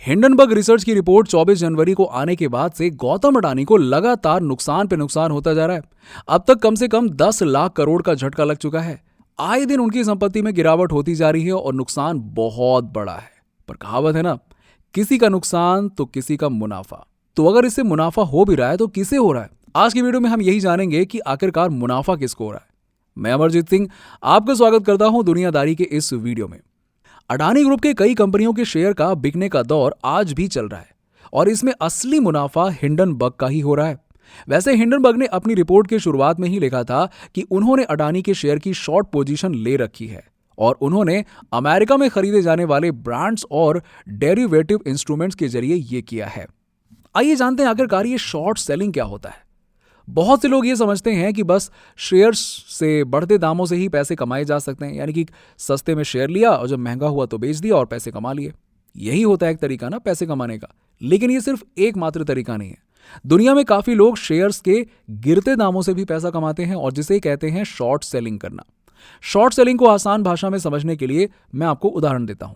Hindenburg research की report 24 जनवरी को आने के बाद से गौतम अडानी को लगातार नुकसान पे नुकसान होता जा रहा है। अब तक कम से कम 10 लाख करोड़ का झटका लग चुका है। आए दिन उनकी संपत्ति में गिरावट होती जा रही है और नुकसान बहुत बड़ा है। पर कहावत है ना, किसी का नुकसान तो किसी का मुनाफा। तो अगर इससे मुनाफा हो भी रहा है तो किसे हो रहा है? आज की वीडियो में हम यही जानेंगे कि आखिरकार मुनाफा किसको हो रहा है। मैं अमरजीत सिंह आपका स्वागत करता हूं दुनियादारी के इस वीडियो में। अडानी ग्रुप के कई कंपनियों के शेयर का बिकने का दौर आज भी चल रहा है और इसमें असली मुनाफा हिंडनबर्ग का ही हो रहा है। वैसे हिंडनबर्ग ने अपनी रिपोर्ट के शुरुआत में ही लिखा था कि उन्होंने अडानी के शेयर की शॉर्ट पोजीशन ले रखी है और उन्होंने अमेरिका में खरीदे जाने वाले ब्रांड्स और डेरिवेटिव इंस्ट्रूमेंट्स के जरिए यह किया है। आइए जानते हैं आखिरकार ये शॉर्ट सेलिंग क्या होता है। बहुत से लोग ये समझते हैं कि बस शेयर्स से बढ़ते दामों से ही पैसे कमाए जा सकते हैं, यानी कि सस्ते में शेयर लिया और जब महंगा हुआ तो बेच दिया और पैसे कमा लिए। यही होता है एक तरीका ना पैसे कमाने का। लेकिन ये सिर्फ एकमात्र तरीका नहीं है। दुनिया में काफी लोग शेयर्स के गिरते दामों से भी पैसा कमाते हैं और जिसे कहते हैं शॉर्ट सेलिंग करना। शॉर्ट सेलिंग को आसान भाषा में समझने के लिए मैं आपको उदाहरण देता हूं।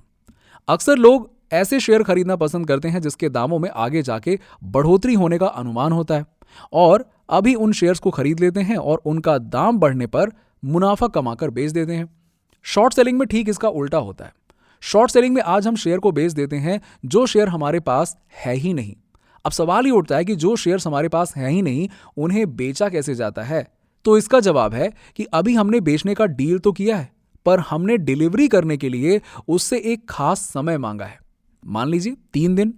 अक्सर लोग ऐसे शेयर खरीदना पसंद करते हैं जिसके दामों में आगे जाके बढ़ोतरी होने का अनुमान होता है और अभी उन शेयर्स को खरीद लेते हैं और उनका दाम बढ़ने पर मुनाफा कमाकर बेच देते हैं। शॉर्ट सेलिंग में ठीक इसका उल्टा होता है। शॉर्ट सेलिंग में आज हम शेयर को बेच देते हैं जो शेयर हमारे पास है ही नहीं। अब सवाल ही उठता है कि जो शेयर्स हमारे पास है ही नहीं उन्हें बेचा कैसे जाता है। तो इसका जवाब है कि अभी हमने बेचने का डील तो किया है, पर हमने डिलीवरी करने के लिए उससे एक खास समय मांगा है। मान लीजिए 3 दिन।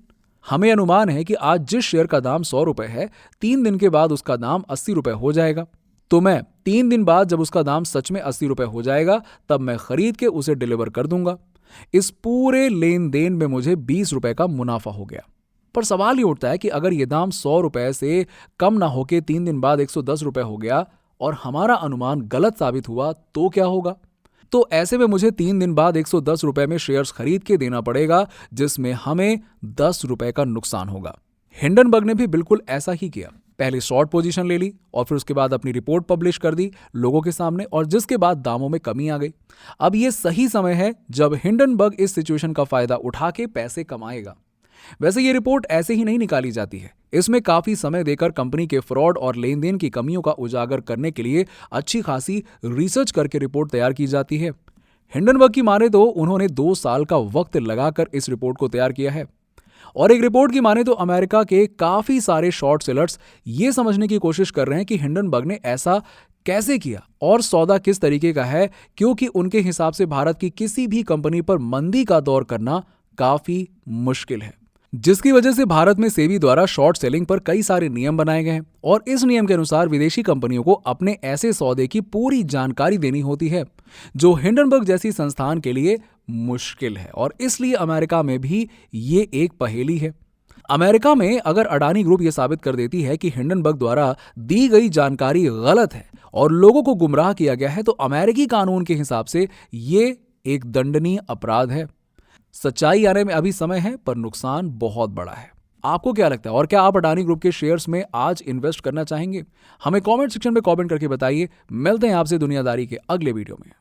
हमें अनुमान है कि आज जिस शेयर का दाम 100 रुपए है, 3 दिन के बाद उसका दाम 80 रुपए हो जाएगा। तो मैं 3 दिन बाद जब उसका दाम सच में 80 रुपए हो जाएगा तब मैं खरीद के उसे डिलीवर कर दूंगा। इस पूरे लेन देन में मुझे 20 रुपए का मुनाफा हो गया। पर सवाल ही उठता है कि अगर यह दाम 100 रुपए से कम ना होके 3 दिन बाद 110 रुपए हो गया और हमारा अनुमान गलत साबित हुआ तो क्या होगा? तो ऐसे में मुझे 3 दिन बाद 110 रुपए में शेयर्स खरीद के देना पड़ेगा, जिसमें हमें 10 रुपए का नुकसान होगा। हिंडनबर्ग ने भी बिल्कुल ऐसा ही किया। पहले शॉर्ट पोजीशन ले ली और फिर उसके बाद अपनी रिपोर्ट पब्लिश कर दी लोगों के सामने और जिसके बाद दामों में कमी आ गई। अब यह सही समय है जब हिंडनबर्ग इस सिचुएशन का फायदा उठा के पैसे कमाएगा। वैसे ये रिपोर्ट ऐसे ही नहीं निकाली जाती है। इसमें काफी समय देकर कंपनी के फ्रॉड और लेन देन की कमियों का उजागर करने के लिए अच्छी खासी रिसर्च करके रिपोर्ट तैयार की जाती है। हिंडनबर्ग की माने तो उन्होंने 2 साल का वक्त लगाकर इस रिपोर्ट को तैयार किया है। और एक रिपोर्ट की माने तो अमेरिका के काफी सारे शॉर्ट सेलर्स ये समझने की कोशिश कर रहे हैं कि हिंडनबर्ग ने ऐसा कैसे किया और सौदा किस तरीके का है, क्योंकि उनके हिसाब से भारत की किसी भी कंपनी पर मंदी का दौर करना काफी मुश्किल है, जिसकी वजह से भारत में सेबी द्वारा शॉर्ट सेलिंग पर कई सारे नियम बनाए गए हैं और इस नियम के अनुसार विदेशी कंपनियों को अपने ऐसे सौदे की पूरी जानकारी देनी होती है, जो हिंडनबर्ग जैसी संस्थान के लिए मुश्किल है और इसलिए अमेरिका में भी ये एक पहेली है। अमेरिका में अगर अडानी ग्रुप यह साबित कर देती है कि हिंडनबर्ग द्वारा दी गई जानकारी गलत है और लोगों को गुमराह किया गया है, तो अमेरिकी कानून के हिसाब से ये एक दंडनीय अपराध है। सच्चाई आने में अभी समय है, पर नुकसान बहुत बड़ा है। आपको क्या लगता है और क्या आप अडानी ग्रुप के शेयर्स में आज इन्वेस्ट करना चाहेंगे? हमें कमेंट सेक्शन में कमेंट करके बताइए। मिलते हैं आपसे दुनियादारी के अगले वीडियो में।